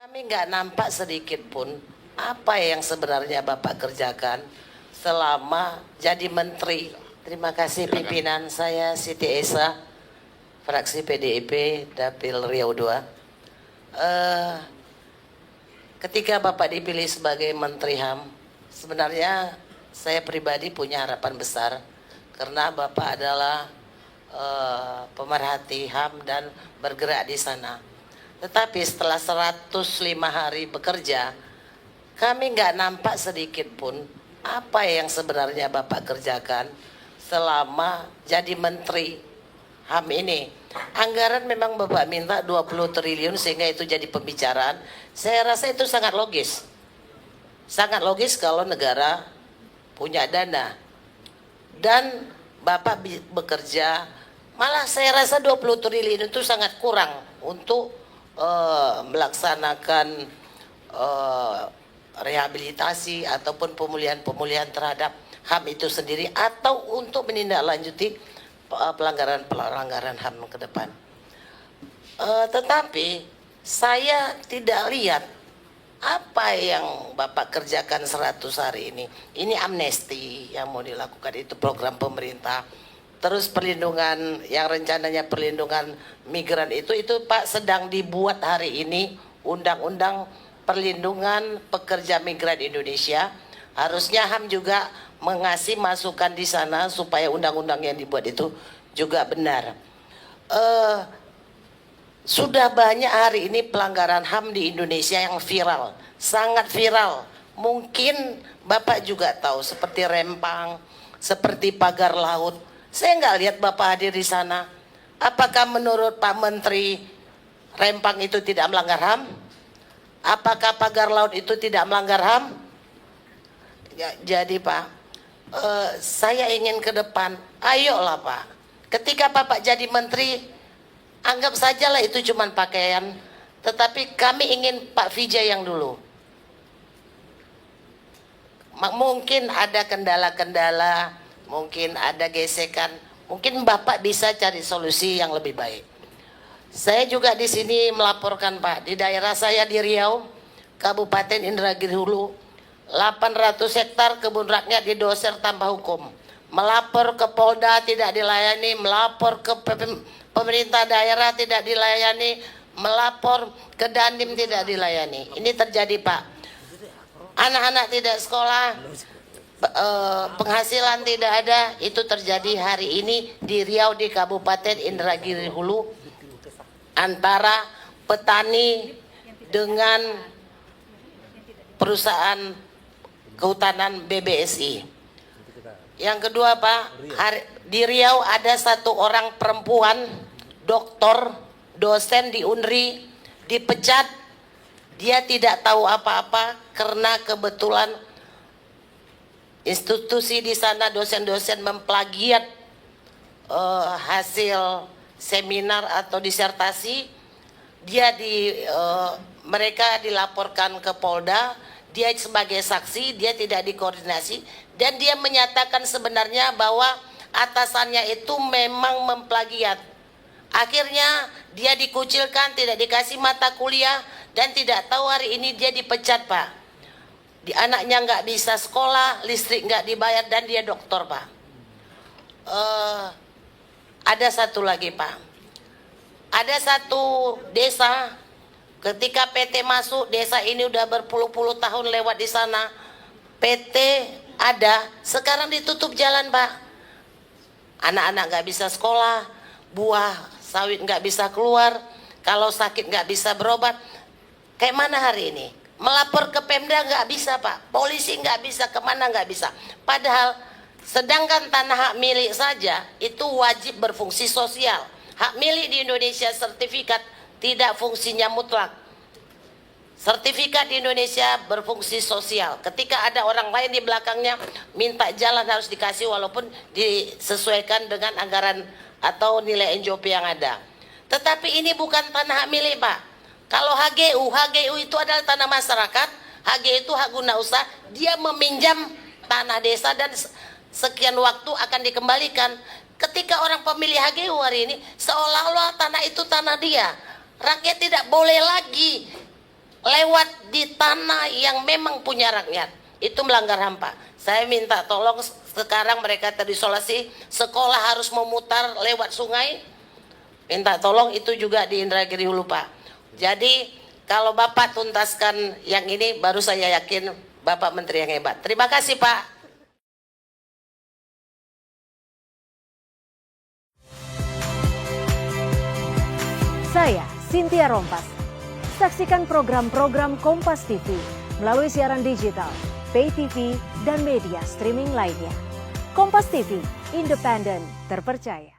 Kami nggak nampak sedikit pun apa yang sebenarnya Bapak kerjakan selama jadi menteri. Terima kasih pimpinan saya Siti Esa, fraksi PDIP, Dapil Riau II. Ketika Bapak dipilih sebagai Menteri HAM, sebenarnya saya pribadi punya harapan besar karena Bapak adalah pemerhati HAM dan bergerak di sana. Tetapi setelah 105 hari bekerja, kami nggak nampak sedikit pun apa yang sebenarnya Bapak kerjakan selama jadi Menteri HAM ini. Anggaran memang Bapak minta 20 triliun sehingga itu jadi pembicaraan. Saya rasa itu sangat logis. Sangat logis kalau negara punya dana. Dan Bapak bekerja, malah saya rasa 20 triliun itu sangat kurang untuk melaksanakan rehabilitasi ataupun pemulihan terhadap HAM itu sendiri atau untuk menindaklanjuti pelanggaran HAM ke depan. Tetapi saya tidak lihat apa yang Bapak kerjakan 100 hari ini. Ini amnesti yang mau dilakukan, itu program pemerintah. Terus perlindungan yang rencananya perlindungan migran itu Pak sedang dibuat hari ini undang-undang perlindungan pekerja migran Indonesia. Harusnya HAM juga mengasih masukan di sana supaya undang-undang yang dibuat itu juga benar. Sudah banyak hari ini pelanggaran HAM di Indonesia yang viral, sangat viral. Mungkin Bapak juga tahu seperti Rempang, seperti pagar laut. Saya nggak lihat Bapak hadir di sana. Apakah menurut Pak Menteri Rempang itu tidak melanggar HAM? Apakah pagar laut itu tidak melanggar HAM? Ya, jadi Pak, saya ingin ke depan, ayolah Pak. Ketika Bapak jadi Menteri, anggap sajalah itu cuma pakaian. Tetapi kami ingin Pak Vijay yang dulu. Mungkin ada kendala-kendala, mungkin ada gesekan, mungkin Bapak bisa cari solusi yang lebih baik. Saya juga di sini melaporkan Pak, di daerah saya di Riau, Kabupaten Indragiri Hulu, 800 hektar kebun rakyat didoser tanpa hukum. Melapor ke Polda tidak dilayani, melapor ke pemerintah daerah tidak dilayani, melapor ke Dandim tidak dilayani. Ini terjadi Pak. Anak-anak tidak sekolah, penghasilan tidak ada, itu terjadi hari ini di Riau, di Kabupaten Indragiri Hulu, antara petani dengan perusahaan kehutanan BBSI. Yang kedua Pak, di Riau ada satu orang perempuan, doktor, dosen di UNRI, dipecat. Dia tidak tahu apa-apa karena kebetulan institusi di sana dosen-dosen memplagiat hasil seminar atau disertasi. Mereka dilaporkan ke Polda, dia sebagai saksi, dia tidak dikoordinasi, dan dia menyatakan sebenarnya bahwa atasannya itu memang memplagiat. Akhirnya dia dikucilkan, tidak dikasih mata kuliah, dan tidak tahu hari ini dia dipecat Pak. Anaknya nggak bisa sekolah, listrik nggak dibayar, dan dia doktor Pak. Ada satu lagi Pak, ada satu desa, ketika PT masuk desa ini udah berpuluh-puluh tahun lewat di sana, PT ada, sekarang ditutup jalan Pak. Anak-anak nggak bisa sekolah, buah sawit nggak bisa keluar, kalau sakit nggak bisa berobat. Kayak mana hari ini? Melapor ke Pemda nggak bisa Pak, polisi nggak bisa, kemana nggak bisa. Padahal sedangkan tanah hak milik saja itu wajib berfungsi sosial. Hak milik di Indonesia sertifikat tidak fungsinya mutlak. Sertifikat di Indonesia berfungsi sosial. Ketika ada orang lain di belakangnya minta jalan harus dikasih walaupun disesuaikan dengan anggaran atau nilai NJOP yang ada. Tetapi ini bukan tanah hak milik Pak. Kalau HGU itu adalah tanah masyarakat, HGU itu hak guna usaha, dia meminjam tanah desa dan sekian waktu akan dikembalikan. Ketika orang pemilih HGU hari ini, seolah-olah tanah itu tanah dia. Rakyat tidak boleh lagi lewat di tanah yang memang punya rakyat. Itu melanggar HAM, Pak. Saya minta tolong sekarang mereka terisolasi, sekolah harus memutar lewat sungai. Minta tolong itu juga di Indragiri Hulu, Pak. Jadi kalau Bapak tuntaskan yang ini, baru saya yakin Bapak Menteri yang hebat. Terima kasih, Pak. Saya Cynthia Rompas. Saksikan program-program Kompas TV melalui siaran digital, pay TV, dan media streaming lainnya. Kompas TV, independen, terpercaya.